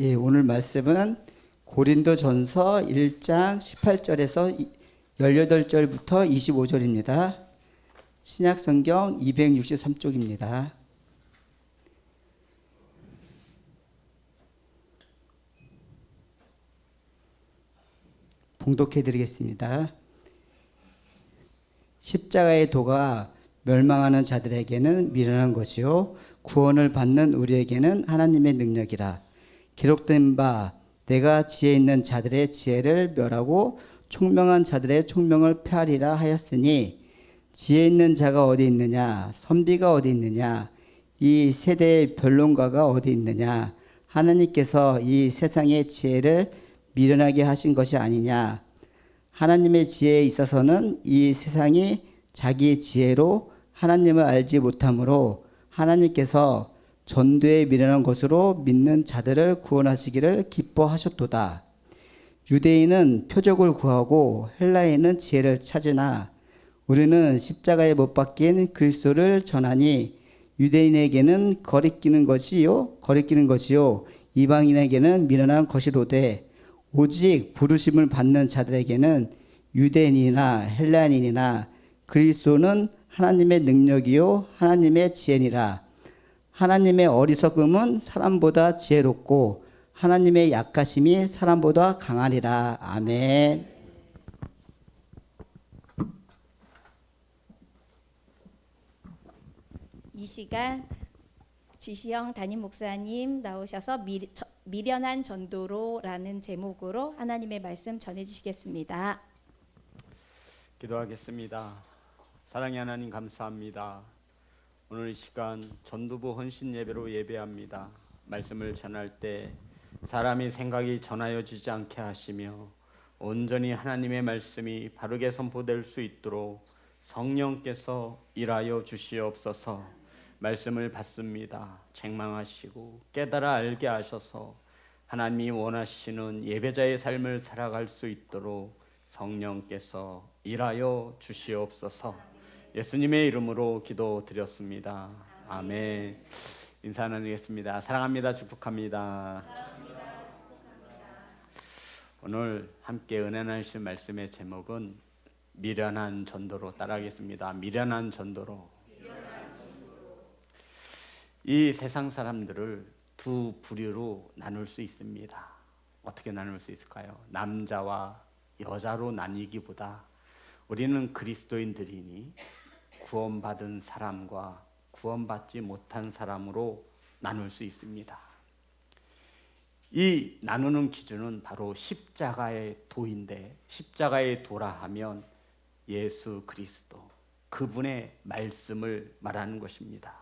예, 오늘 말씀은 고린도전서 1장 18절에서 18절부터 25절입니다. 신약성경 263쪽입니다. 봉독해 드리겠습니다. 십자가의 도가 멸망하는 자들에게는 미련한 것이요 구원을 받는 우리에게는 하나님의 능력이라. 기록된 바 내가 지혜 있는 자들의 지혜를 멸하고 총명한 자들의 총명을 폐하리라 하였으니, 지혜 있는 자가 어디 있느냐, 선비가 어디 있느냐, 이 세대의 변론가가 어디 있느냐. 하나님께서 이 세상의 지혜를 미련하게 하신 것이 아니냐. 하나님의 지혜에 있어서는 이 세상이 자기 지혜로 하나님을 알지 못하므로 하나님께서 전도에 미련한 것으로 믿는 자들을 구원하시기를 기뻐하셨도다. 유대인은 표적을 구하고 헬라인은 지혜를 찾으나 우리는 십자가에 못 박힌 그리스도를 전하니, 유대인에게는 거리끼는 것이요 이방인에게는 미련한 것이로되, 오직 부르심을 받는 자들에게는 유대인이나 헬라인이나 그리스도는 하나님의 능력이요 하나님의 지혜니라. 하나님의 어리석음은 사람보다 지혜롭고 하나님의 약하심이 사람보다 강하리라. 아멘. 이 시간 지시영 담임 목사님 나오셔서 미련한 전도로라는 제목으로 하나님의 말씀 전해주시겠습니다. 기도하겠습니다. 사랑의 하나님, 감사합니다. 오늘 이 시간 전도부 헌신 예배로 예배합니다. 말씀을 전할 때 사람이 생각이 전하여지지 않게 하시며 온전히 하나님의 말씀이 바르게 선포될 수 있도록 성령께서 일하여 주시옵소서. 말씀을 받습니다. 책망하시고 깨달아 알게 하셔서 하나님이 원하시는 예배자의 삶을 살아갈 수 있도록 성령께서 일하여 주시옵소서. 예수님의 이름으로 기도드렸습니다. 아멘. 인사 나누겠습니다. 사랑합니다. 축복합니다. 오늘 함께 은혜 나누실 말씀의 제목은 미련한 전도로 따라하겠습니다. 미련한 전도로. 이 세상 사람들을 두 부류로 나눌 수 있습니다. 어떻게 나눌 수 있을까요? 남자와 여자로 나뉘기보다 우리는 그리스도인들이니 구원받은 사람과 구원받지 못한 사람으로 나눌 수 있습니다. 이 나누는 기준은 바로 십자가의 도인데, 십자가의 도라 하면 예수 그리스도, 그분의 말씀을 말하는 것입니다.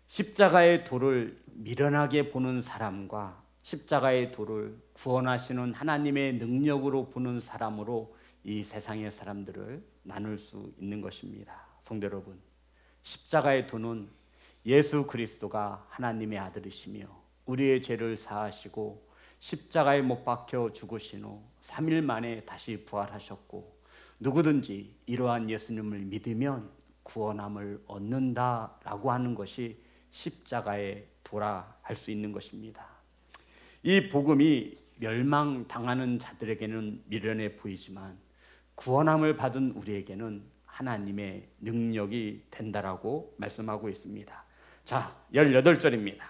십자가의 도를 미련하게 보는 사람과 십자가의 도를 구원하시는 하나님의 능력으로 보는 사람으로 이 세상의 사람들을 나눌 수 있는 것입니다. 성도 여러분, 십자가의 도는 예수 그리스도가 하나님의 아들이시며 우리의 죄를 사하시고 십자가에 못 박혀 죽으신 후 3일 만에 다시 부활하셨고, 누구든지 이러한 예수님을 믿으면 구원함을 얻는다라고 하는 것이 십자가의 도라 할 수 있는 것입니다. 이 복음이 멸망당하는 자들에게는 미련해 보이지만 구원함을 받은 우리에게는 하나님의 능력이 된다라고 말씀하고 있습니다. 자, 18절입니다.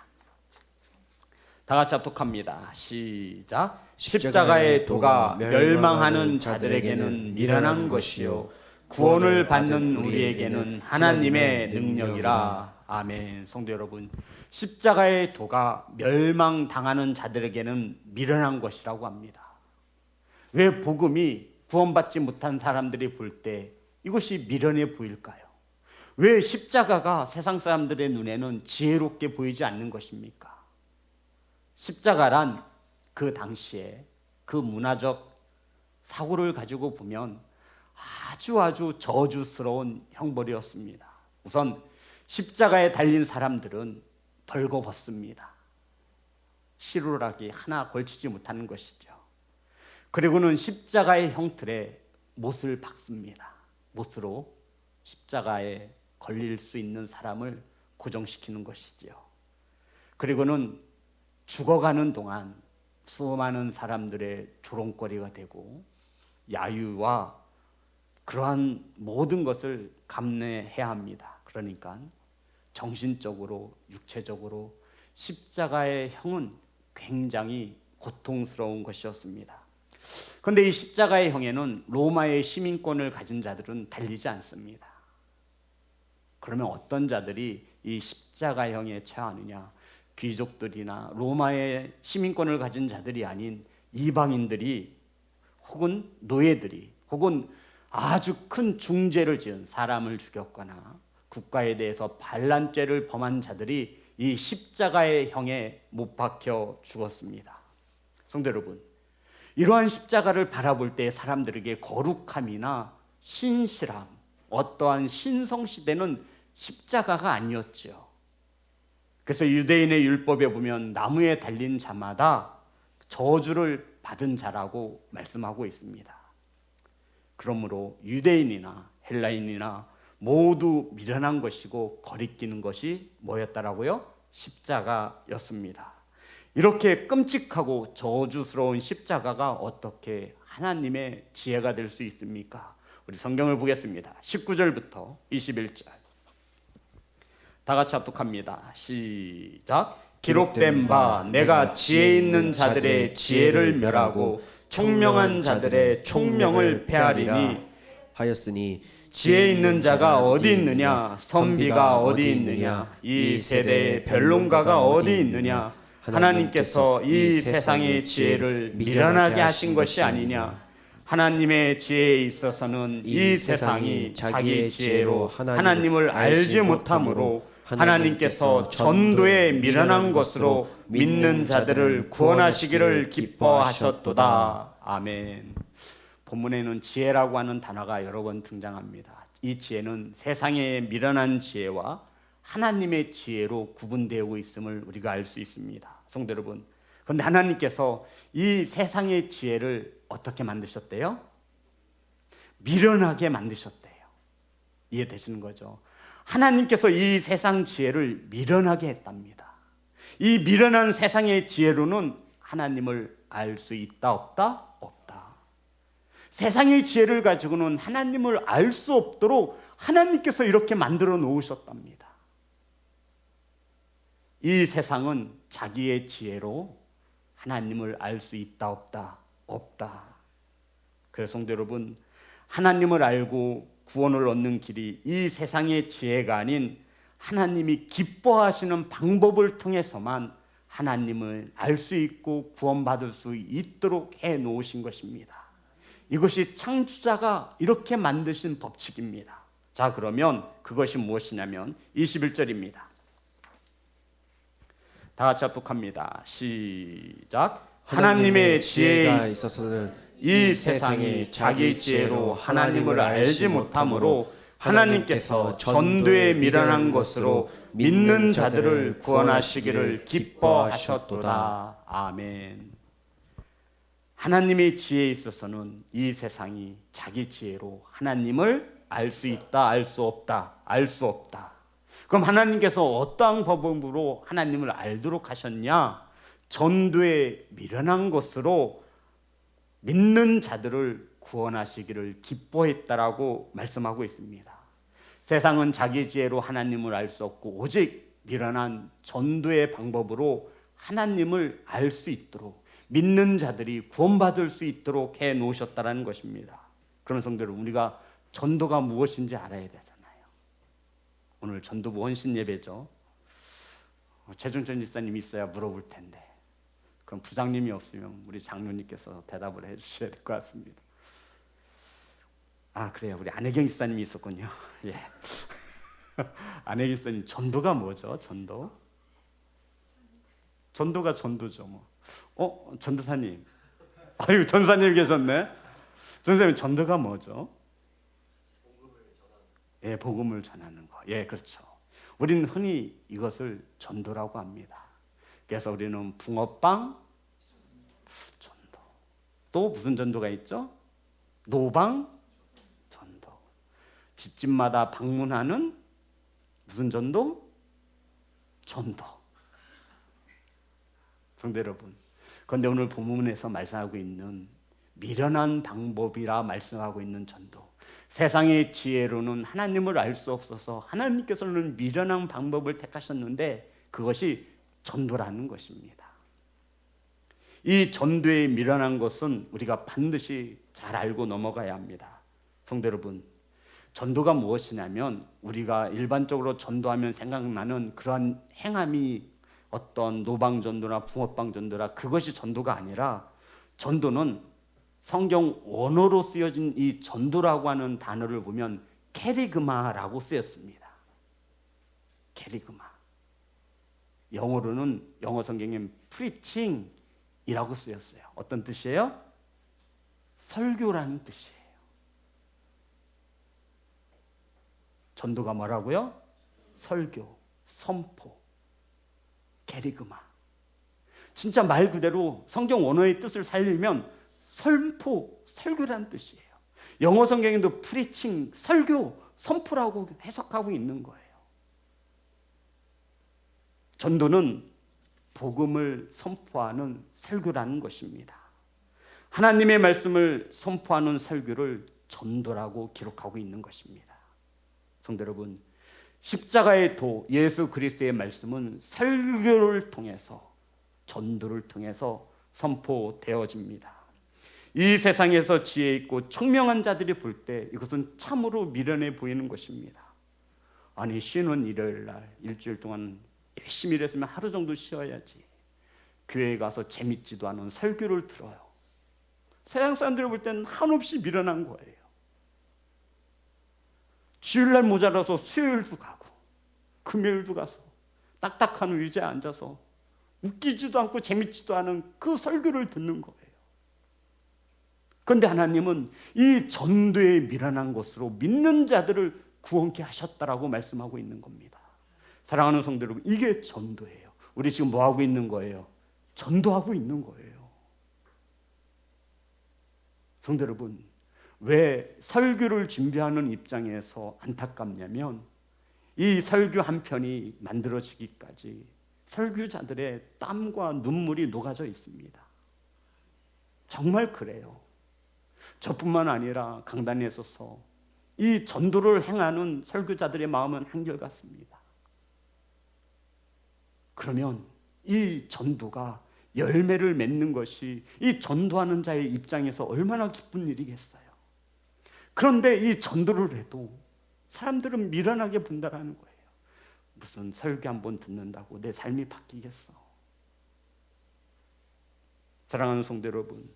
다 같이 합독합니다. 시작. 십자가의 도가 멸망하는 자들에게는 미련한 것이요 구원을 받는 우리에게는 하나님의 능력이라. 아멘. 성도 여러분, 십자가의 도가 멸망당하는 자들에게는 미련한 것이라고 합니다. 왜 복음이 구원받지 못한 사람들이 볼 때 이것이 미련해 보일까요? 왜 십자가가 세상 사람들의 눈에는 지혜롭게 보이지 않는 것입니까? 십자가란 그 당시에 그 문화적 사고를 가지고 보면 아주 저주스러운 형벌이었습니다. 우선 십자가에 달린 사람들은 벌거벗습니다. 시루라기 하나 걸치지 못하는 것이죠. 그리고는 십자가의 형틀에 못을 박습니다. 못으로 십자가에 걸릴 수 있는 사람을 고정시키는 것이지요. 그리고는 죽어가는 동안 수많은 사람들의 조롱거리가 되고 야유와 그러한 모든 것을 감내해야 합니다. 그러니까 정신적으로 육체적으로 십자가의 형은 굉장히 고통스러운 것이었습니다. 그런데 이 십자가의 형에는 로마의 시민권을 가진 자들은 달리지 않습니다. 그러면 어떤 자들이 이 십자가형에 처하느냐? 귀족들이나 로마의 시민권을 가진 자들이 아닌 이방인들이 혹은 노예들이 혹은 아주 큰 중죄를 지은 사람을 죽였거나 국가에 대해서 반란죄를 범한 자들이 이 십자가의 형에 못 박혀 죽었습니다. 성도 여러분, 이러한 십자가를 바라볼 때 사람들에게 거룩함이나 신실함, 어떠한 신성시대는 십자가가 아니었죠. 그래서 유대인의 율법에 보면 나무에 달린 자마다 저주를 받은 자라고 말씀하고 있습니다. 그러므로 유대인이나 헬라인이나 모두 미련한 것이고 거리끼는 것이 뭐였다라고요? 십자가였습니다. 이렇게 끔찍하고 저주스러운 십자가가 어떻게 하나님의 지혜가 될 수 있습니까? 우리 성경을 보겠습니다. 19절부터 21절 다 같이 합독합니다. 시작. 기록된 바 내가 지혜 있는 자들의 지혜를 멸하고 총명한 자들의 총명을 폐하리니 하였으니 지혜 있는 자가 어디 있느냐? 선비가 어디 있느냐? 이 세대의 변론가가 어디 있느냐? 하나님께서 이 세상의 지혜를 미련하게 하신 것이 아니냐? 하나님의 지혜에 있어서는 이 세상이 자기의 지혜로 하나님을 알지 못하므로 하나님께서 전도에 미련한 것으로 믿는 자들을 구원하시기를 기뻐하셨도다. 아멘. 본문에는 지혜라고 하는 단어가 여러 번 등장합니다. 이 지혜는 세상의 미련한 지혜와 하나님의 지혜로 구분되고 있음을 우리가 알 수 있습니다. 성도 여러분, 그런데 하나님께서 이 세상의 지혜를 어떻게 만드셨대요? 미련하게 만드셨대요. 이해되시는 거죠? 하나님께서 이 세상 지혜를 미련하게 했답니다. 이 미련한 세상의 지혜로는 하나님을 알 수 있다 없다? 없다. 세상의 지혜를 가지고는 하나님을 알 수 없도록 하나님께서 이렇게 만들어 놓으셨답니다. 이 세상은 자기의 지혜로 하나님을 알 수 있다 없다? 없다. 그래서 성도 여러분, 하나님을 알고 구원을 얻는 길이 이 세상의 지혜가 아닌 하나님이 기뻐하시는 방법을 통해서만 하나님을 알 수 있고 구원받을 수 있도록 해 놓으신 것입니다. 이것이 창조자가 이렇게 만드신 법칙입니다. 자, 그러면 그것이 무엇이냐면 21절입니다. 다 같이 합독합니다. 시작. 하나님의 지혜에 있어서는 이 세상이 자기 지혜로 하나님을 알지 못하므로 하나님께서 전도에 미련한 것으로 믿는 자들을 구원하시기를 기뻐하셨도다. 아멘. 하나님의 지혜에 있어서는 이 세상이 자기 지혜로 하나님을 알 수 있다, 알 수 없다, 알 수 없다. 그럼 하나님께서 어떠한 법으로 하나님을 알도록 하셨냐? 전도에 미련한 것으로 믿는 자들을 구원하시기를 기뻐했다라고 말씀하고 있습니다. 세상은 자기 지혜로 하나님을 알 수 없고 오직 미련한 전도의 방법으로 하나님을 알 수 있도록 믿는 자들이 구원받을 수 있도록 해 놓으셨다라는 것입니다. 그런 성도 여러분, 우리가 전도가 무엇인지 알아야 되잖아요. 오늘 전도부 헌신 예배죠. 최종천 집사님이 있어야 물어볼 텐데, 그럼 부장님이 없으면 우리 장로님께서 대답을 해주셔야 될 것 같습니다. 아, 그래요. 우리 안혜경 집사님이 있었군요. 예. 안혜경 집사님, 전도가 뭐죠? 전도? 전도가 전도죠. 뭐. 전도사님. 아유, 전사님 계셨네. 전사님, 전도가 뭐죠? 예, 복음을 전하는 거. 예, 그렇죠. 우리는 흔히 이것을 전도라고 합니다. 그래서 우리는 붕어빵 전도. 또 무슨 전도가 있죠? 노방 전도. 집집마다 방문하는 무슨 전도? 전도. 성도 여러분, 그런데 오늘 본문에서 말씀하고 있는 미련한 방법이라 말씀하고 있는 전도, 세상의 지혜로는 하나님을 알 수 없어서 하나님께서는 미련한 방법을 택하셨는데 그것이 전도라는 것입니다. 이 전도의 미련한 것은 우리가 반드시 잘 알고 넘어가야 합니다. 성도 여러분, 전도가 무엇이냐면 우리가 일반적으로 전도하면 생각나는 그러한 행함이 어떤 노방전도나 붕어빵전도라 그것이 전도가 아니라, 전도는 성경 원어로 쓰여진 이 전도라고 하는 단어를 보면 캐리그마라고 쓰였습니다. 캐리그마. 영어로는 영어 성경에 preaching이라고 쓰였어요. 어떤 뜻이에요? 설교라는 뜻이에요. 전도가 뭐라고요? 설교, 선포, 캐리그마. 진짜 말 그대로 성경 원어의 뜻을 살리면 선포, 설교라는 뜻이에요. 영어 성경에도 프리칭, 설교, 선포라고 해석하고 있는 거예요. 전도는 복음을 선포하는 설교라는 것입니다. 하나님의 말씀을 선포하는 설교를 전도라고 기록하고 있는 것입니다. 성도 여러분, 십자가의 도 예수 그리스도의 말씀은 설교를 통해서, 전도를 통해서 선포되어집니다. 이 세상에서 지혜 있고 총명한 자들이 볼 때 이것은 참으로 미련해 보이는 것입니다. 아니, 쉬는 일요일 날 일주일 동안 열심히 일했으면 하루 정도 쉬어야지. 교회에 가서 재밌지도 않은 설교를 들어요. 세상 사람들이 볼 때는 한없이 미련한 거예요. 주일날 모자라서 수요일도 가고 금요일도 가서 딱딱한 의자에 앉아서 웃기지도 않고 재밌지도 않은 그 설교를 듣는 거예요. 그런데 하나님은 이 전도에 미련한 것으로 믿는 자들을 구원케 하셨다라고 말씀하고 있는 겁니다. 사랑하는 성도 여러분, 이게 전도예요. 우리 지금 뭐 하고 있는 거예요? 전도하고 있는 거예요. 성도 여러분, 왜 설교를 준비하는 입장에서 안타깝냐면 이 설교 한 편이 만들어지기까지 설교자들의 땀과 눈물이 녹아져 있습니다. 정말 그래요. 저뿐만 아니라 강단에 서서 이 전도를 행하는 설교자들의 마음은 한결같습니다. 그러면 이 전도가 열매를 맺는 것이 이 전도하는 자의 입장에서 얼마나 기쁜 일이겠어요. 그런데 이 전도를 해도 사람들은 미련하게 본다라는 거예요. 무슨 설교 한번 듣는다고 내 삶이 바뀌겠어. 사랑하는 성도 여러분,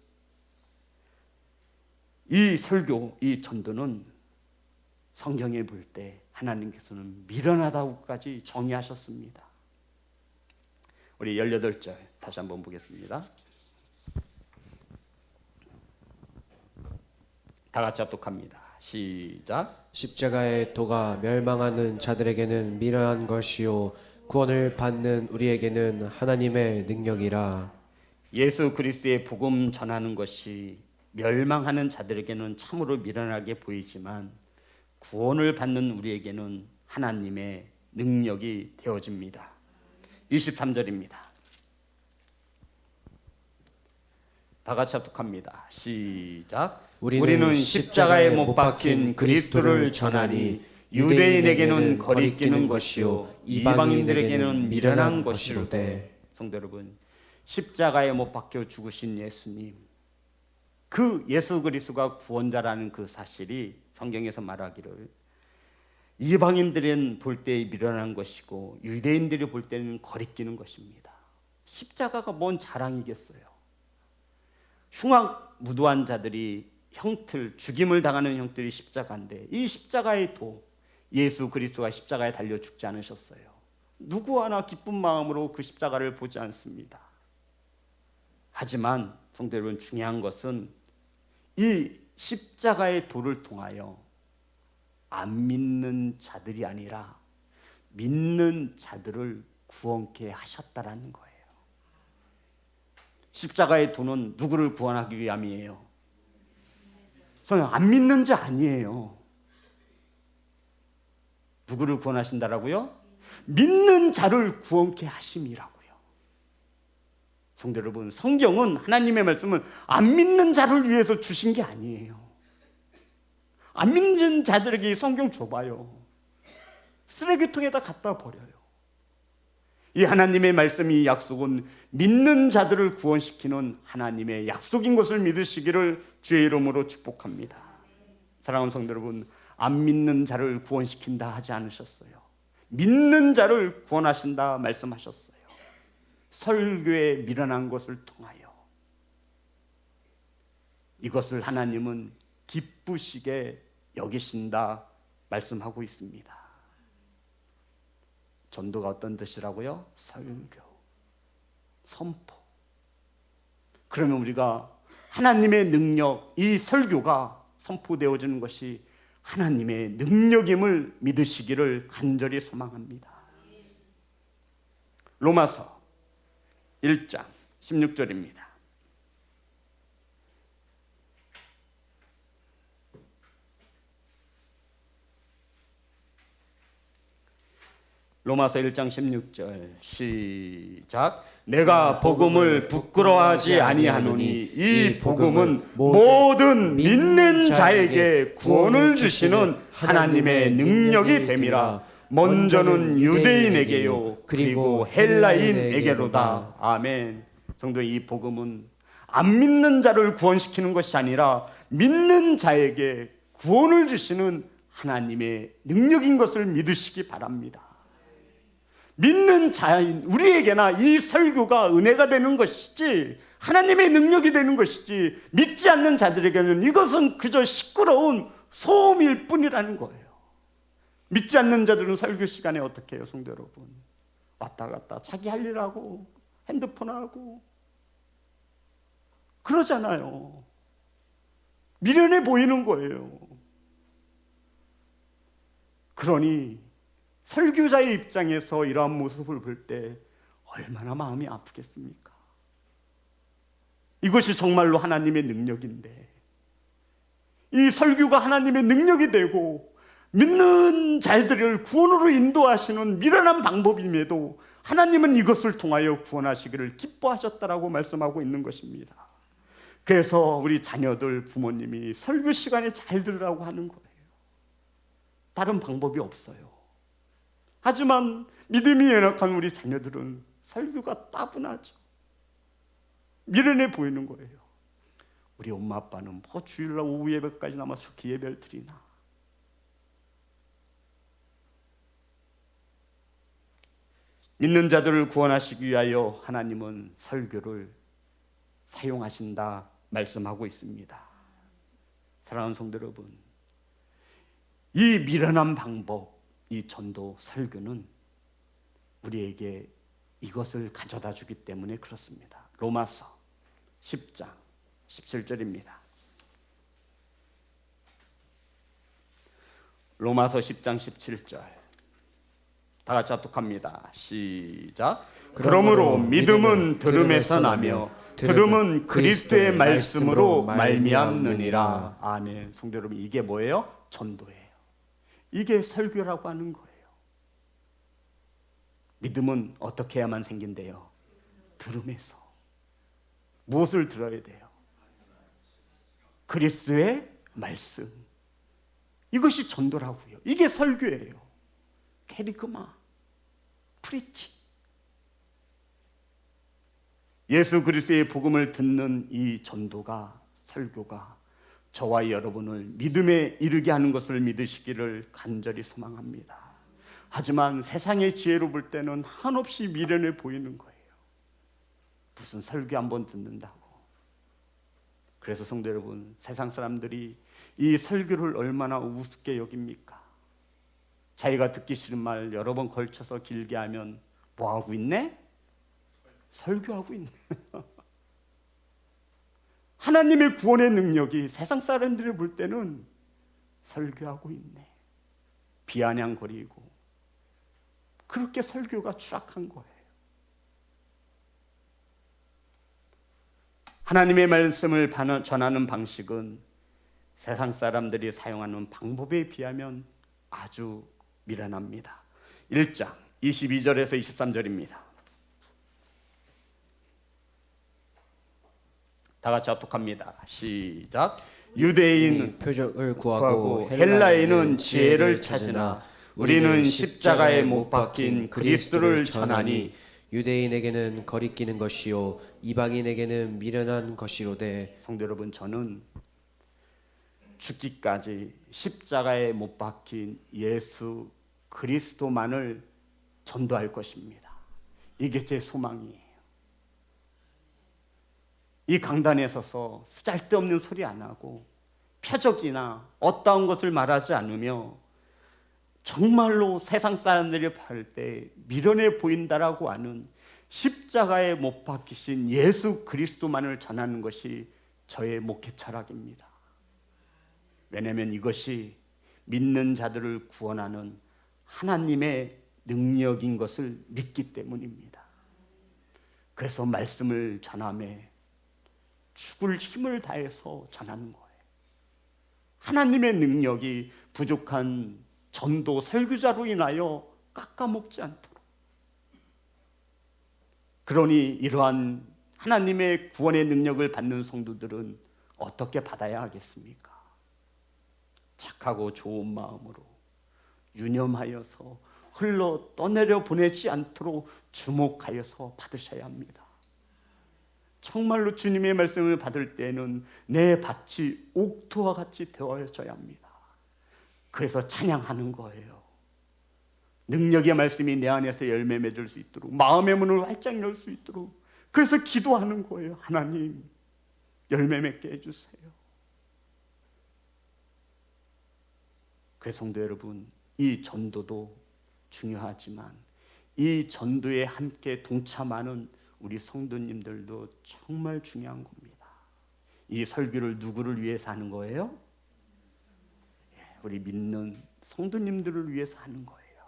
이 설교, 이 전도는 성경에 볼 때 하나님께서는 미련하다고까지 정의하셨습니다. 우리 18절 다시 한번 보겠습니다. 다 같이 합독합니다. 시작. 십자가의 도가 멸망하는 자들에게는 미련한 것이요 구원을 받는 우리에게는 하나님의 능력이라. 예수 그리스도의 복음 전하는 것이 멸망하는 자들에게는 참으로 미련하게 보이지만 구원을 받는 우리에게는 하나님의 능력이 되어집니다. 23절입니다. 다 같이 합독합니다. 시작. 우리는 십자가에 못 박힌 그리스도를 전하니 유대인에게는 거리끼는 것이요 이방인들에게는 미련한 것이로되. 성도 여러분, 십자가에 못 박혀 죽으신 예수님, 그 예수 그리스도가 구원자라는 그 사실이 성경에서 말하기를 이방인들은 볼 때 미련한 것이고 유대인들이 볼 때는 거리끼는 것입니다. 십자가가 뭔 자랑이겠어요. 흉악무도한 자들이 형틀, 죽임을 당하는 형틀이 십자가인데 이 십자가의 도, 예수 그리스도가 십자가에 달려 죽지 않으셨어요. 누구 하나 기쁜 마음으로 그 십자가를 보지 않습니다. 하지만 성도 여러분, 중요한 것은 이 십자가의 도를 통하여 안 믿는 자들이 아니라 믿는 자들을 구원케 하셨다라는 거예요. 십자가의 도는 누구를 구원하기 위함이에요? 안 믿는 자 아니에요. 누구를 구원하신다라고요? 믿는 자를 구원케 하심이라고요. 성도 여러분, 성경은 하나님의 말씀은 안 믿는 자를 위해서 주신 게 아니에요. 안 믿는 자들에게 이 성경 줘봐요. 쓰레기통에다 갖다 버려요. 이 하나님의 말씀이 약속은 믿는 자들을 구원시키는 하나님의 약속인 것을 믿으시기를 주의 이름으로 축복합니다. 사랑하는 성도 여러분, 안 믿는 자를 구원시킨다 하지 않으셨어요. 믿는 자를 구원하신다 말씀하셨어요. 설교에 미련한 것을 통하여 이것을 하나님은 기쁘시게 여기신다 말씀하고 있습니다. 전도가 어떤 뜻이라고요? 설교, 선포. 그러면 우리가 하나님의 능력, 이 설교가 선포되어지는 것이 하나님의 능력임을 믿으시기를 간절히 소망합니다. 로마서 1장 16절입니다. 로마서 1장 16절 시작. 내가 복음을 부끄러워하지 아니하노니 이 복음은 모든 믿는 자에게 구원을 주시는 하나님의 능력이 됨이라. 먼저는 유대인에게요 그리고 헬라인에게로다. 아멘. 성도, 이 복음은 안 믿는 자를 구원시키는 것이 아니라 믿는 자에게 구원을 주시는 하나님의 능력인 것을 믿으시기 바랍니다. 믿는 자인 우리에게나 이 설교가 은혜가 되는 것이지 하나님의 능력이 되는 것이지, 믿지 않는 자들에게는 이것은 그저 시끄러운 소음일 뿐이라는 거예요. 믿지 않는 자들은 설교 시간에 어떻게 해요, 성도 여러분? 왔다 갔다 자기 할 일하고 핸드폰 하고 그러잖아요. 미련해 보이는 거예요. 그러니 설교자의 입장에서 이러한 모습을 볼 때 얼마나 마음이 아프겠습니까? 이것이 정말로 하나님의 능력인데, 이 설교가 하나님의 능력이 되고 믿는 자들을 구원으로 인도하시는 미련한 방법임에도 하나님은 이것을 통하여 구원하시기를 기뻐하셨다라고 말씀하고 있는 것입니다. 그래서 우리 자녀들 부모님이 설교 시간에 잘 들으라고 하는 거예요. 다른 방법이 없어요. 하지만 믿음이 연약한 우리 자녀들은 설교가 따분하죠. 미련해 보이는 거예요. 우리 엄마 아빠는 뭐 주일날 오후 예배까지 남아서 기예배를 드리나. 믿는 자들을 구원하시기 위하여 하나님은 설교를 사용하신다 말씀하고 있습니다. 사랑하는 성도 여러분, 이 미련한 방법, 이 전도 설교는 우리에게 이것을 가져다 주기 때문에 그렇습니다. 로마서 10장 17절입니다. 로마서 10장 17절 다 같이 합독합니다. 시작. 그러므로 믿음은 들음에서 나며 들음은 그리스도의 말씀으로 말미암느니라. 아멘. 성도 여러분, 이게 뭐예요? 전도예요. 이게 설교라고 하는 거예요. 믿음은 어떻게 해야만 생긴대요? 들음에서. 무엇을 들어야 돼요? 그리스도의 말씀. 이것이 전도라고요. 이게 설교예요. 캐리그마, 프리치. 예수 그리스도의 복음을 듣는 이 전도가, 설교가 저와 여러분을 믿음에 이르게 하는 것을 믿으시기를 간절히 소망합니다. 하지만 세상의 지혜로 볼 때는 한없이 미련해 보이는 거예요. 무슨 설교 한번 듣는다고. 그래서 성도 여러분, 세상 사람들이 이 설교를 얼마나 우습게 여깁니까? 자기가 듣기 싫은 말 여러 번 걸쳐서 길게 하면 뭐하고 있네? 설교하고 있네. 하나님의 구원의 능력이 세상 사람들이 볼 때는 설교하고 있네. 비아냥거리고 그렇게 설교가 추락한 거예요. 하나님의 말씀을 전하는 방식은 세상 사람들이 사용하는 방법에 비하면 아주 미련합니다. 1장 22절에서 23절입니다. 다 같이 합독합니다. 시작. 유대인 표적을 구하고 구하고 헬라인은 지혜를 찾으나 우리는 십자가에 못 박힌 그리스도를 전하니 유대인에게는 거리끼는 것이요 이방인에게는 미련한 것이로되. 성도 여러분, 저는 죽기까지 십자가에 못 박힌 예수 그리스도만을 전도할 것입니다. 이게 제 소망이에요. 이 강단에 서서 쓰잘데없는 소리 안 하고 표적이나 어떠한 것을 말하지 않으며 정말로 세상 사람들이 볼 때 미련해 보인다라고 하는 십자가에 못 박히신 예수 그리스도만을 전하는 것이 저의 목회 철학입니다. 왜냐하면 이것이 믿는 자들을 구원하는 하나님의 능력인 것을 믿기 때문입니다. 그래서 말씀을 전함에 죽을 힘을 다해서 전하는 거예요. 하나님의 능력이 부족한 전도 설교자로 인하여 깎아먹지 않도록. 그러니 이러한 하나님의 구원의 능력을 받는 성도들은 어떻게 받아야 하겠습니까? 착하고 좋은 마음으로 유념하여서 흘러 떠내려 보내지 않도록 주목하여서 받으셔야 합니다. 정말로 주님의 말씀을 받을 때는 내 밭이 옥토와 같이 되어져야 합니다. 그래서 찬양하는 거예요. 능력의 말씀이 내 안에서 열매 맺을 수 있도록, 마음의 문을 활짝 열 수 있도록. 그래서 기도하는 거예요. 하나님, 열매 맺게 해주세요. 그래서 성도 여러분, 이 전도도 중요하지만 이 전도에 함께 동참하는 우리 성도님들도 정말 중요한 겁니다. 이 설교를 누구를 위해서 하는 거예요? 우리 믿는 성도님들을 위해서 하는 거예요.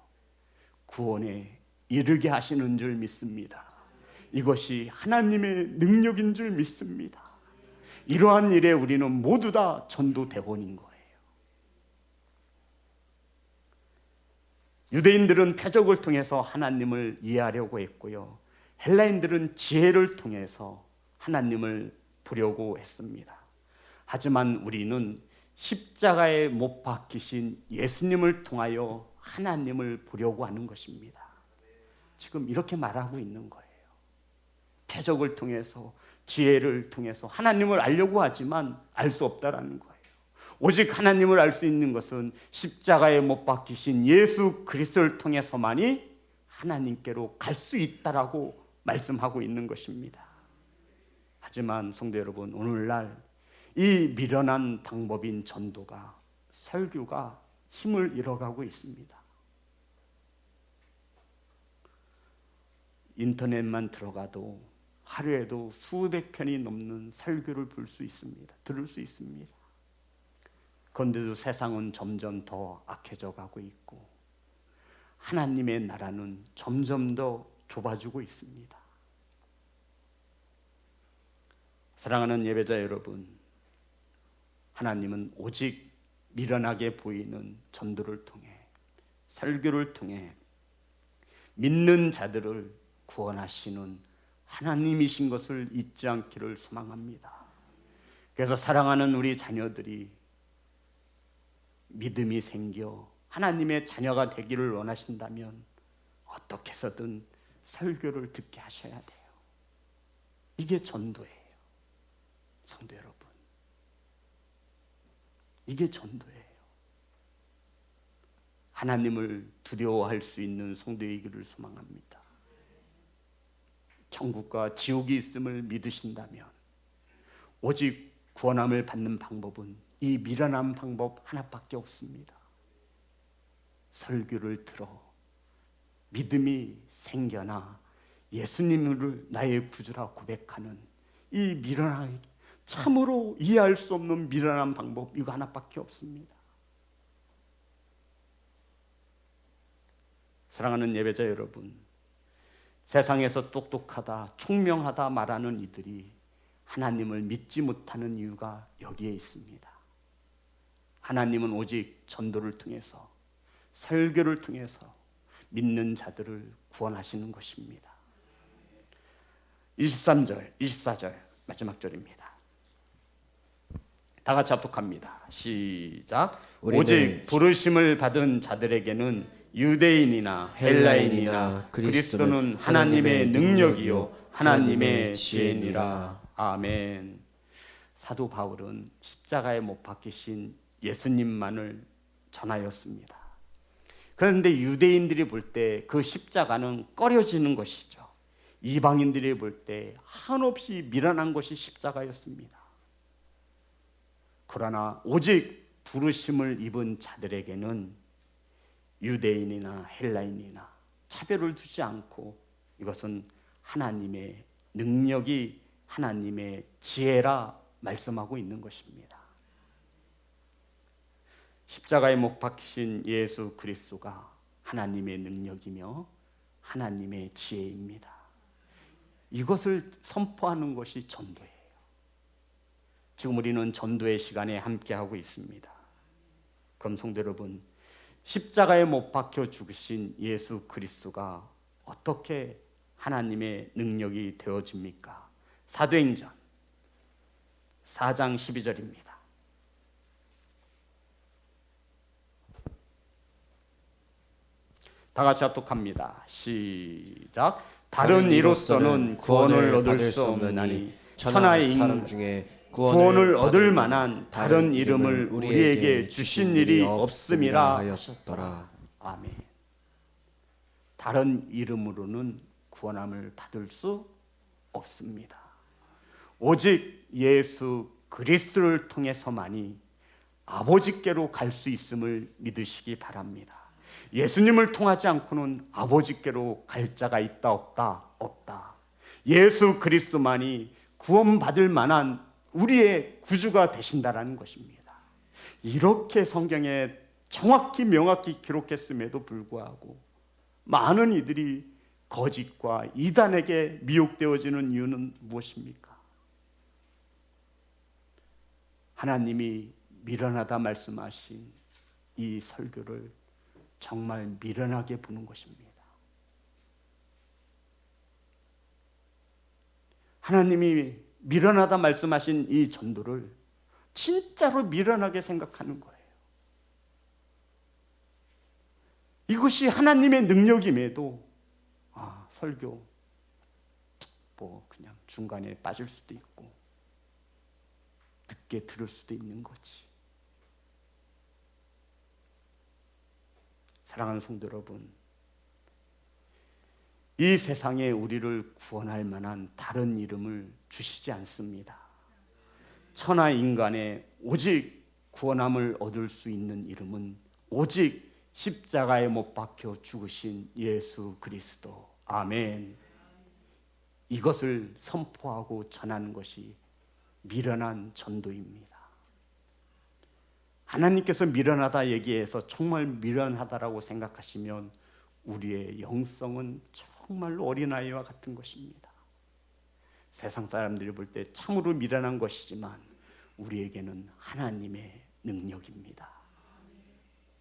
구원에 이르게 하시는 줄 믿습니다. 이것이 하나님의 능력인 줄 믿습니다. 이러한 일에 우리는 모두 다 전도 대원인 거예요. 유대인들은 표적을 통해서 하나님을 이해하려고 했고요. 헬라인들은 지혜를 통해서 하나님을 보려고 했습니다. 하지만 우리는 십자가에 못 박히신 예수님을 통하여 하나님을 보려고 하는 것입니다. 지금 이렇게 말하고 있는 거예요. 표적을 통해서, 지혜를 통해서 하나님을 알려고 하지만 알 수 없다라는 거예요. 오직 하나님을 알 수 있는 것은 십자가에 못 박히신 예수 그리스도를 통해서만이 하나님께로 갈 수 있다라고 말씀하고 있는 것입니다. 하지만 성도 여러분, 오늘날 이 미련한 방법인 전도가, 설교가 힘을 잃어가고 있습니다. 인터넷만 들어가도 하루에도 수백 편이 넘는 설교를 볼 수 있습니다. 들을 수 있습니다. 그런데도 세상은 점점 더 악해져 가고 있고 하나님의 나라는 점점 더 좁아지고 있습니다. 사랑하는 예배자 여러분, 하나님은 오직 미련하게 보이는 전도를 통해, 설교를 통해 믿는 자들을 구원하시는 하나님이신 것을 잊지 않기를 소망합니다. 그래서 사랑하는 우리 자녀들이 믿음이 생겨 하나님의 자녀가 되기를 원하신다면 어떻게 해서든 설교를 듣게 하셔야 돼요. 이게 전도예요. 성도 여러분, 이게 전도예요. 하나님을 두려워할 수 있는 성도이기를 소망합니다. 천국과 지옥이 있음을 믿으신다면 오직 구원함을 받는 방법은 이 미련한 방법 하나밖에 없습니다. 설교를 들어 믿음이 생겨나 예수님을 나의 구주라 고백하는 이 미련한, 참으로 이해할 수 없는 미련한 방법, 이거 하나밖에 없습니다. 사랑하는 예배자 여러분, 세상에서 똑똑하다, 총명하다 말하는 이들이 하나님을 믿지 못하는 이유가 여기에 있습니다. 하나님은 오직 전도를 통해서, 설교를 통해서 믿는 자들을 구원하시는 것입니다. 23절, 24절 마지막 절입니다. 다 같이 합독합니다. 시작. 우리는 오직 부르심을 받은 자들에게는 유대인이나 헬라인이나 그리스도는 하나님의 능력이요 하나님의 지혜니라. 아멘. 사도 바울은 십자가에 못 박히신 예수님만을 전하였습니다. 그런데 유대인들이 볼 때 그 십자가는 꺼려지는 것이죠. 이방인들이 볼 때 한없이 미련한 것이 십자가였습니다. 그러나 오직 부르심을 입은 자들에게는 유대인이나 헬라인이나 차별을 두지 않고 이것은 하나님의 능력이 하나님의 지혜라 말씀하고 있는 것입니다. 십자가에 못 박히신 예수 그리스도가 하나님의 능력이며 하나님의 지혜입니다. 이것을 선포하는 것이 전도예요. 지금 우리는 전도의 시간에 함께하고 있습니다. 그럼 성도 여러분, 십자가에 못 박혀 죽으신 예수 그리스도가 어떻게 하나님의 능력이 되어집니까? 사도행전 4장 12절입니다. 다 같이 합독합니다. 시작. 다른 이로서는 구원을 얻을 수 없나니 천하의 사람 중에 구원을 얻을 만한 다른 이름을 우리에게 주신 일이 없음이라 하셨더라. 아멘. 다른 이름으로는 구원함을 받을 수 없습니다. 오직 예수 그리스도를 통해서만이 아버지께로 갈 수 있음을 믿으시기 바랍니다. 예수님을 통하지 않고는 아버지께로 갈 자가 있다 없다? 없다. 예수 그리스도만이 구원받을 만한 우리의 구주가 되신다라는 것입니다. 이렇게 성경에 정확히 명확히 기록했음에도 불구하고 많은 이들이 거짓과 이단에게 미혹되어지는 이유는 무엇입니까? 하나님이 미련하다 말씀하신 이 설교를 정말 미련하게 보는 것입니다. 하나님이 미련하다 말씀하신 이 전도를 진짜로 미련하게 생각하는 거예요. 이것이 하나님의 능력임에도 설교 뭐 그냥 중간에 빠질 수도 있고 늦게 들을 수도 있는 거지. 사랑하는 성도 여러분, 이 세상에 우리를 구원할 만한 다른 이름을 주시지 않습니다. 천하 인간의 오직 구원함을 얻을 수 있는 이름은 오직 십자가에 못 박혀 죽으신 예수 그리스도. 아멘. 이것을 선포하고 전하는 것이 미련한 전도입니다. 하나님께서 미련하다 얘기해서 정말 미련하다라고 생각하시면 우리의 영성은 정말로 어린아이와 같은 것입니다. 세상 사람들이 볼 때 참으로 미련한 것이지만 우리에게는 하나님의 능력입니다.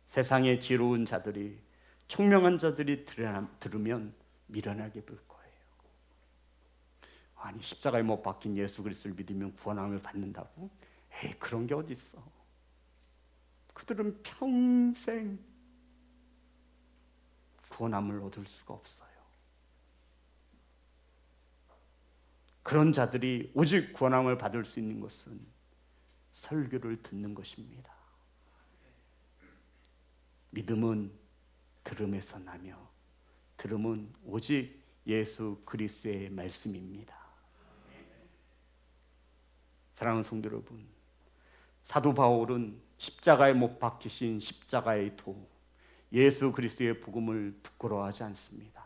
세상의 지혜로운 자들이, 총명한 자들이 들으면 미련하게 볼 거예요. 아니, 십자가에 못 박힌 예수 그리스도를 믿으면 구원함을 받는다고? 에이, 그런 게 어디 있어. 그들은 평생 구원함을 얻을 수가 없어요. 그런 자들이 오직 구원함을 받을 수 있는 것은 설교를 듣는 것입니다. 믿음은 들음에서 나며 들음은 오직 예수 그리스도의 말씀입니다. 사랑하는 성도 여러분, 사도 바울은 십자가에 못 박히신 십자가의 도, 예수 그리스도의 복음을 부끄러워하지 않습니다.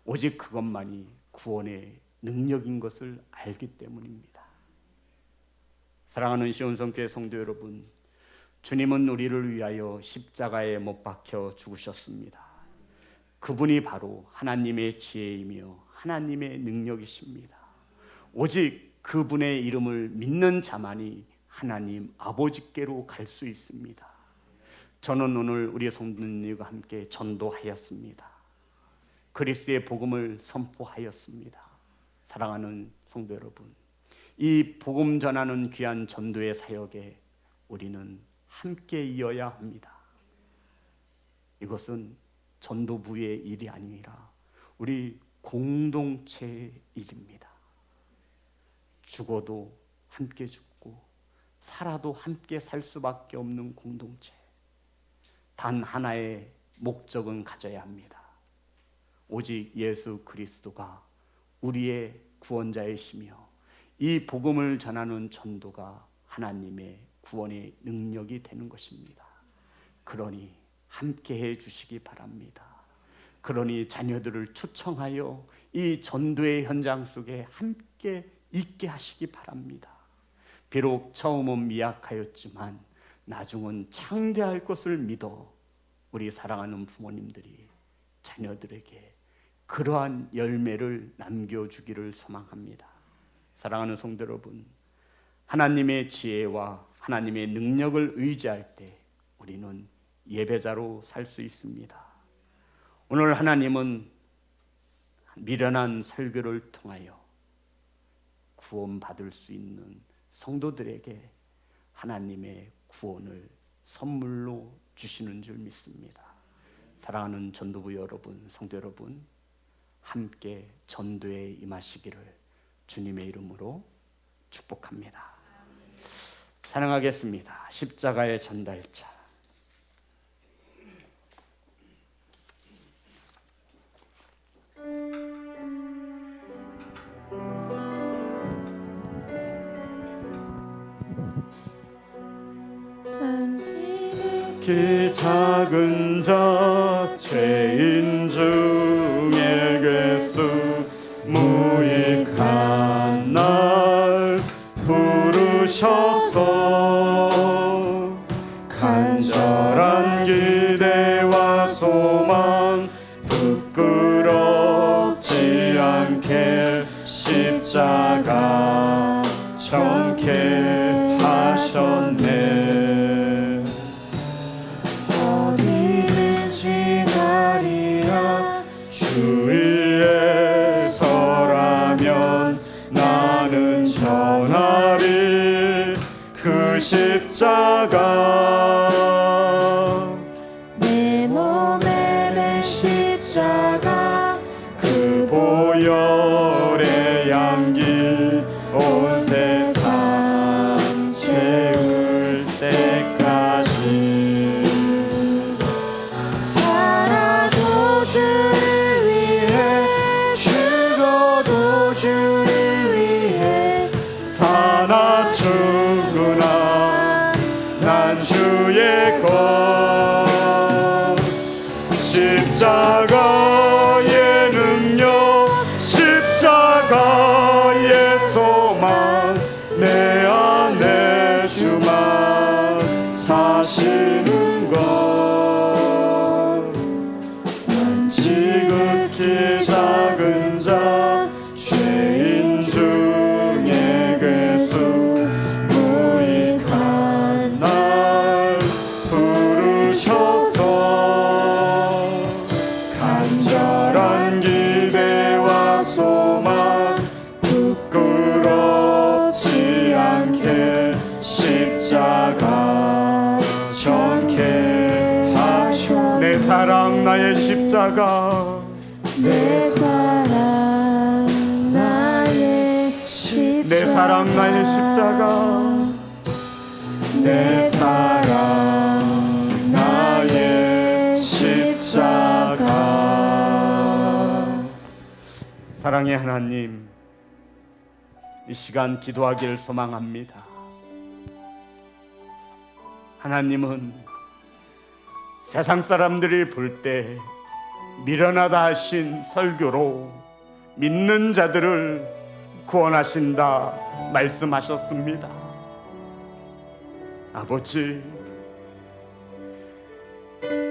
오직 그것만이 구원의 능력인 것을 알기 때문입니다. 사랑하는 시온성교회 성도 여러분, 주님은 우리를 위하여 십자가에 못 박혀 죽으셨습니다. 그분이 바로 하나님의 지혜이며 하나님의 능력이십니다. 오직 그분의 이름을 믿는 자만이 하나님 아버지께로 갈 수 있습니다. 저는 오늘 우리 성도님과 함께 전도하였습니다. 그리스도의 복음을 선포하였습니다. 사랑하는 성도 여러분, 이 복음 전하는 귀한 전도의 사역에 우리는 함께 이어야 합니다. 이것은 전도부의 일이 아니라 우리 공동체의 일입니다. 죽어도 함께 죽고 살아도 함께 살 수밖에 없는 공동체. 단 하나의 목적은 가져야 합니다. 오직 예수 그리스도가 우리의 구원자이시며 이 복음을 전하는 전도가 하나님의 구원의 능력이 되는 것입니다. 그러니 함께 해 주시기 바랍니다. 그러니 자녀들을 초청하여 이 전도의 현장 속에 함께 있게 하시기 바랍니다. 비록 처음은 미약하였지만 나중은 창대할 것을 믿어 우리 사랑하는 부모님들이 자녀들에게 그러한 열매를 남겨주기를 소망합니다. 사랑하는 성도 여러분, 하나님의 지혜와 하나님의 능력을 의지할 때 우리는 예배자로 살 수 있습니다. 오늘 하나님은 미련한 설교를 통하여 구원받을 수 있는 성도들에게 하나님의 구원을 선물로 주시는 줄 믿습니다. 사랑하는 전도부 여러분, 성도 여러분, 함께 전도에 임하시기를 주님의 이름으로 축복합니다. 찬양하겠습니다. 십자가의 전달자. 그 작은 자 죄인 중에 괴수 무익한 날 부르셔서 간절한 기대와 소망 부끄럽지 않게 십자가 정케 하셨네. 어디든지 가리라 주 위에 서라면 나는 전하리 그 십자가 내 몸에 맨 십자가 그 보혈의 향기 온 세상 채울 때까지 살아도 주를 위해 죽어도 주를 위해 사나 죽으나 난 주의 것 십자가의 능력 십자가의 소망 내 안에 주만 사시는 것 난 지극히 작은 자 죄인 중에 괴수 무익한 날 부르셔서 간절한 기대와 소망 부끄럽지 않게 십자가 정케 하셨네. 내 사랑 나의 십자가 내 사랑 나의 십자가 내 사랑 나의 십자가 내 사랑 나의 십자가 사랑의 하나님, 이 시간 기도하기를 소망합니다. 하나님은 세상 사람들이 볼 때 미련하다 하신 설교로 믿는 자들을 구원하신다 말씀하셨습니다. 아버지,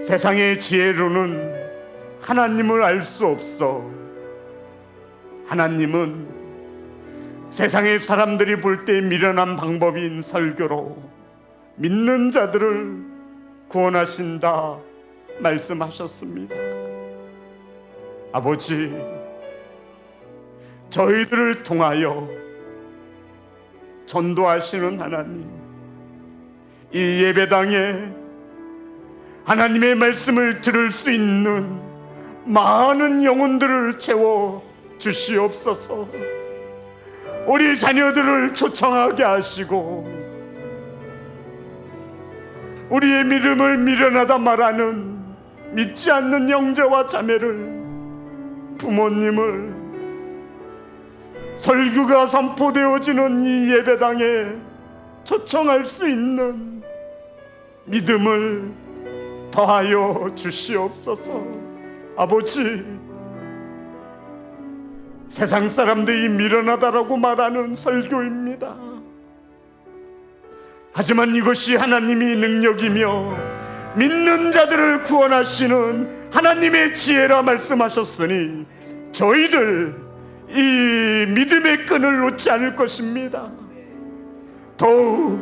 세상의 지혜로는 하나님을 알 수 없어. 하나님은 세상의 사람들이 볼 때 미련한 방법인 설교로 믿는 자들을 구원하신다 말씀하셨습니다. 아버지, 저희들을 통하여 전도하시는 하나님, 이 예배당에 하나님의 말씀을 들을 수 있는 많은 영혼들을 채워 주시옵소서. 우리 자녀들을 초청하게 하시고 우리의 믿음을 미련하다 말하는 믿지 않는 형제와 자매를, 부모님을 설교가 선포되어지는 이 예배당에 초청할 수 있는 믿음을 더하여 주시옵소서. 아버지, 세상 사람들이 미련하다라고 말하는 설교입니다. 하지만 이것이 하나님의 능력이며 믿는 자들을 구원하시는 하나님의 지혜라 말씀하셨으니 저희들 이 믿음의 끈을 놓지 않을 것입니다. 더욱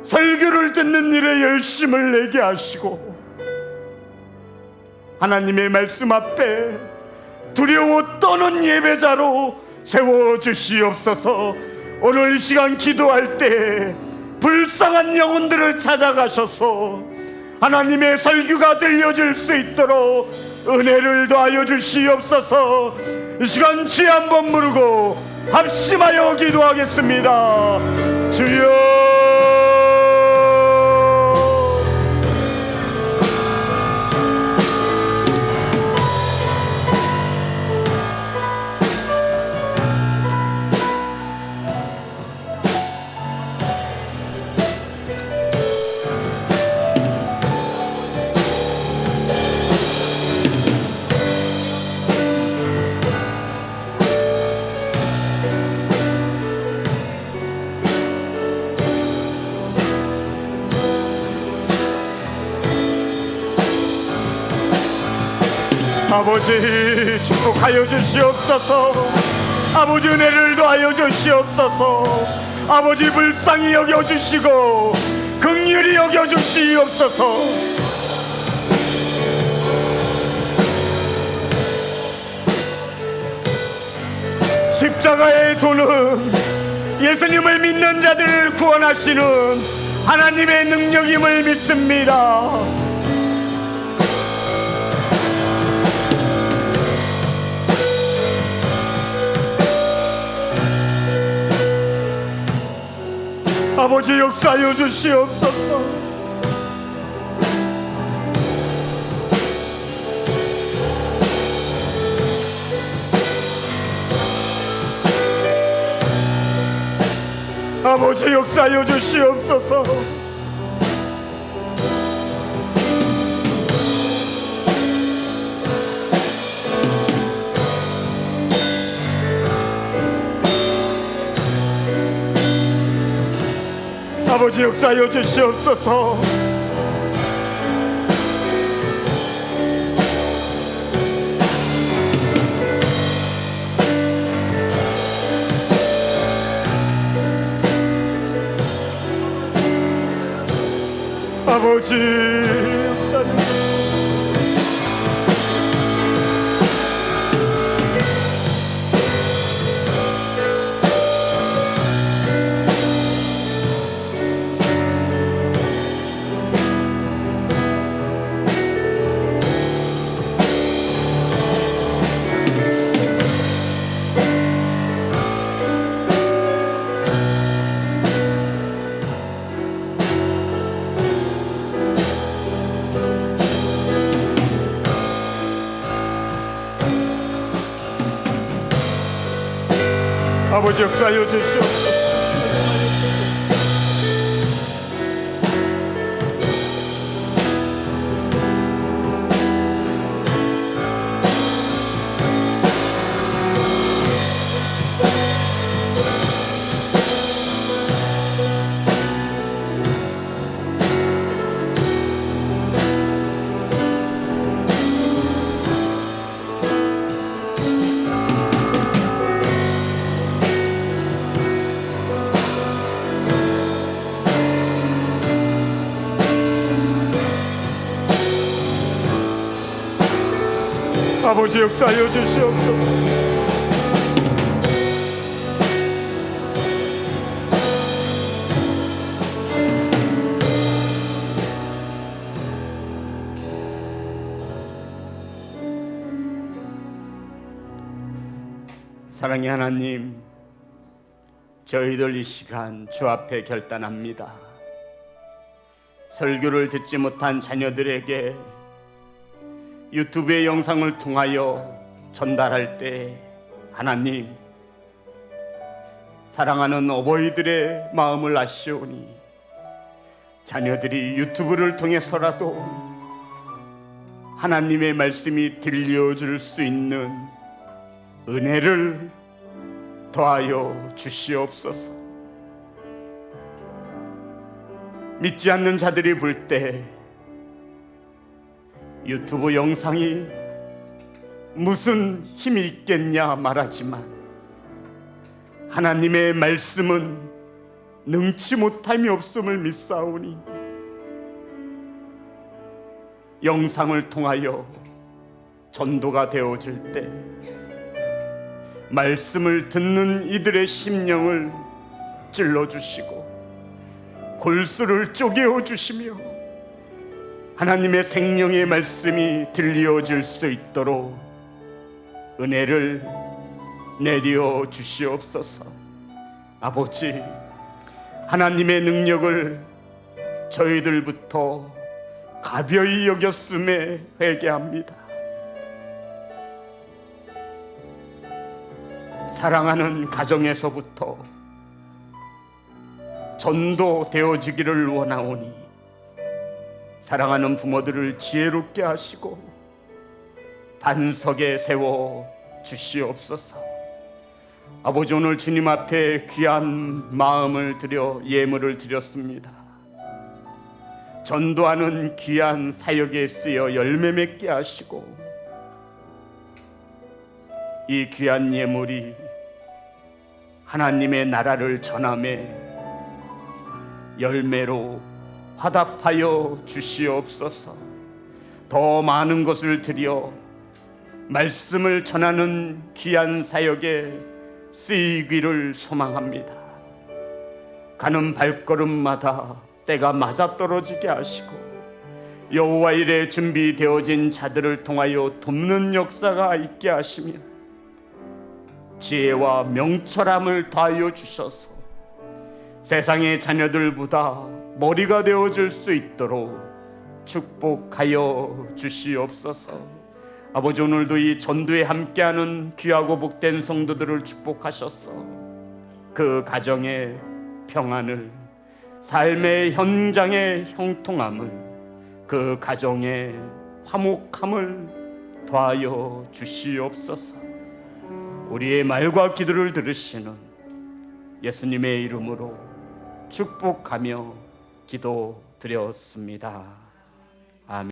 설교를 듣는 일에 열심을 내게 하시고 하나님의 말씀 앞에 두려워 떠는 예배자로 세워주시옵소서. 오늘 이 시간 기도할 때 불쌍한 영혼들을 찾아가셔서 하나님의 설교가 들려질 수 있도록 은혜를 더하여 주시옵소서. 이 시간 주여 한번 부르고 합심하여 기도하겠습니다. 주여. 아버지, 축복하여 주시옵소서. 아버지, 은혜를 더하여 주시옵소서. 아버지, 불쌍히 여겨주시고 긍휼히 여겨주시옵소서. 십자가의 도는 예수님을 믿는 자들을 구원하시는 하나님의 능력임을 믿습니다. 아버지, 역사하여 주시옵소서. 아버지, 역사하여 주시옵소서. 아버지, 역사하여 주시옵소서. 아버지, 역사하여 아버지, 역사하여 주시옵소서. 아버지, 역사하여 주시옵소서. 사랑의 하나님, 저희들 이 시간 주 앞에 결단합니다. 설교를 듣지 못한 자녀들에게 유튜브의 영상을 통하여 전달할 때 하나님, 사랑하는 어버이들의 마음을 아시오니 자녀들이 유튜브를 통해서라도 하나님의 말씀이 들려줄 수 있는 은혜를 더하여 주시옵소서. 믿지 않는 자들이 볼 때 유튜브 영상이 무슨 힘이 있겠냐 말하지만 하나님의 말씀은 능치 못함이 없음을 믿사오니 영상을 통하여 전도가 되어질 때 말씀을 듣는 이들의 심령을 찔러주시고 골수를 쪼개어 주시며 하나님의 생명의 말씀이 들려질 수 있도록 은혜를 내려 주시옵소서. 아버지, 하나님의 능력을 저희들부터 가벼이 여겼음에 회개합니다. 사랑하는 가정에서부터 전도되어지기를 원하오니 사랑하는 부모들을 지혜롭게 하시고 반석에 세워 주시옵소서. 아버지, 오늘 주님 앞에 귀한 마음을 드려 예물을 드렸습니다. 전도하는 귀한 사역에 쓰여 열매 맺게 하시고 이 귀한 예물이 하나님의 나라를 전함에 열매로 화답하여 주시옵소서. 더 많은 것을 드려 말씀을 전하는 귀한 사역에 쓰이기를 소망합니다. 가는 발걸음마다 때가 맞아떨어지게 하시고 여호와 일에 준비되어진 자들을 통하여 돕는 역사가 있게 하시며 지혜와 명철함을 더하여 주셔서 세상의 자녀들보다 머리가 되어줄 수 있도록 축복하여 주시옵소서. 아버지, 오늘도 이 전도에 함께하는 귀하고 복된 성도들을 축복하셔서 그 가정의 평안을, 삶의 현장의 형통함을, 그 가정의 화목함을 더하여 주시옵소서. 우리의 말과 기도를 들으시는 예수님의 이름으로 축복하며 기도드렸습니다. 아멘.